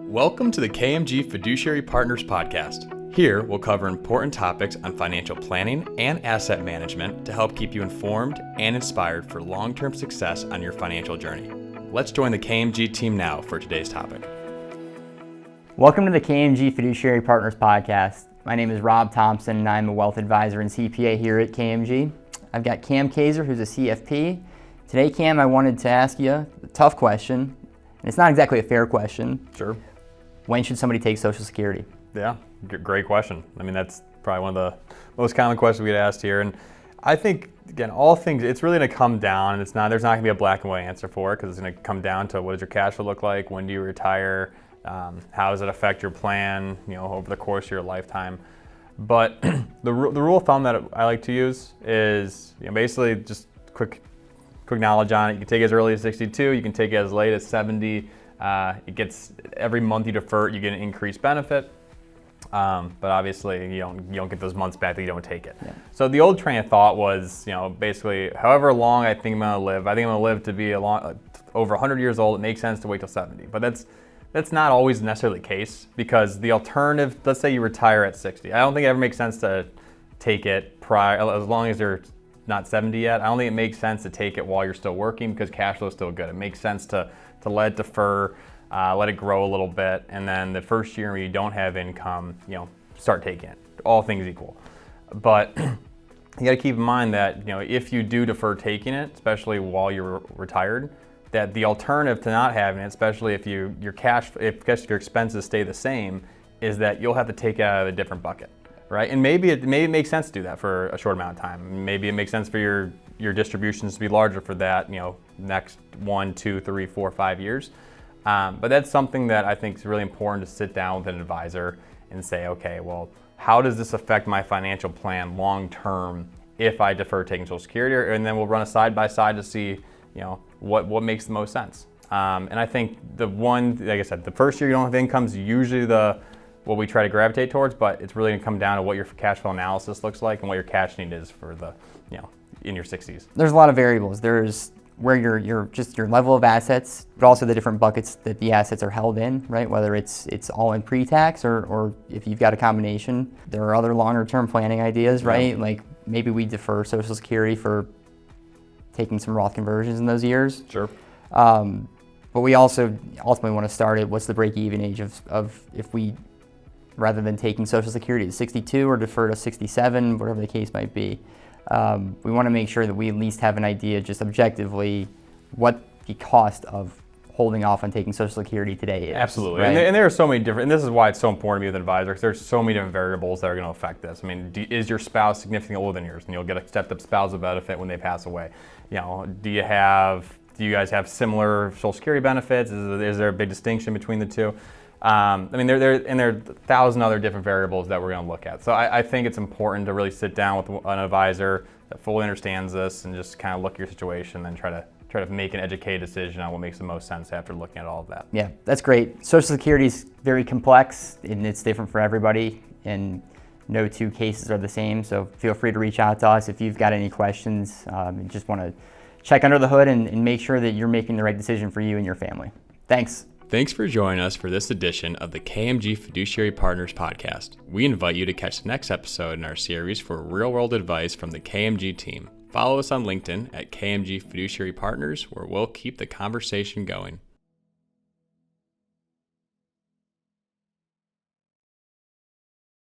Welcome to the KMG Fiduciary Partners Podcast. Here, we'll cover important topics on financial planning and asset management to help keep you informed and inspired for long-term success on your financial journey. Let's join the KMG team now for today's topic. Welcome to the KMG Fiduciary Partners Podcast. My name is Rob Thompson, and I'm a wealth advisor and CPA here at KMG. I've got Cam Kaiser, who's a CFP. Today, Cam, I wanted to ask you a tough question, and it's not exactly a fair question. Sure. When should somebody take Social Security? Yeah, great question. I mean, that's probably one of the most common questions we get asked here. And I think, again, all things, it's really going to come down, and there's not going to be a black and white answer for it, because it's going to come down to what does your cash flow look like, when do you retire, how does it affect your plan, over the course of your lifetime. But the rule of thumb that I like to use is, basically just quick knowledge on it. You can take it as early as 62, you can take it as late as 70. It gets, every month you defer it, you get an increased benefit. But obviously you don't get those months back that you don't take it. Yeah. So the old train of thought was, basically however long I think I'm going to live, I think I'm going to live to be over 100 years old. It makes sense to wait till 70. But that's not always necessarily the case, because the alternative, let's say you retire at 60. I don't think it ever makes sense to take it prior, as long as you're not 70 yet. I don't think it makes sense to take it while you're still working, because cash flow is still good. It makes sense to let it defer, let it grow a little bit, and then the first year where you don't have income, start taking it, all things equal. But you got to keep in mind that, if you do defer taking it, especially while you're retired, that the alternative to not having it, especially if your expenses stay the same, is that you'll have to take it out of a different bucket, right? And maybe it makes sense to do that for a short amount of time. Maybe it makes sense for your distributions to be larger for that, next 1, 2, 3, 4, 5 years. But that's something that I think is really important to sit down with an advisor and say, okay, well, how does this affect my financial plan long term if I defer taking Social Security? And then we'll run a side by side to see, what makes the most sense. And I think like I said, the first year you don't have income is usually what we try to gravitate towards, but it's really going to come down to what your cash flow analysis looks like and what your cash need is for in your 60s. There's a lot of variables. There's where your level of assets, but also the different buckets that the assets are held in, right? Whether it's all in pre-tax or if you've got a combination. There are other longer term planning ideas, right? Yeah. Like maybe we defer Social Security for taking some Roth conversions in those years. Sure. But we also ultimately want to start at what's the break-even age of if we, rather than taking Social Security to 62 or defer to 67, whatever the case might be. We want to make sure that we at least have an idea, just objectively, what the cost of holding off on taking Social Security today is. Absolutely, right? and there are so many different, and this is why it's so important to be with an advisor, because there's so many different variables that are going to affect this. I mean, is your spouse significantly older than yours, and you'll get a stepped-up spousal benefit when they pass away? Do you guys have similar Social Security benefits? Is there a big distinction between the two? There are 1,000 other different variables that we're going to look at. So I think it's important to really sit down with an advisor that fully understands this and just kind of look at your situation and try to make an educated decision on what makes the most sense after looking at all of that. Yeah, that's great. Social Security is very complex and it's different for everybody, and no two cases are the same. So feel free to reach out to us if you've got any questions and just want to check under the hood and make sure that you're making the right decision for you and your family. Thanks. Thanks for joining us for this edition of the KMG Fiduciary Partners Podcast. We invite you to catch the next episode in our series for real-world advice from the KMG team. Follow us on LinkedIn at KMG Fiduciary Partners, where we'll keep the conversation going.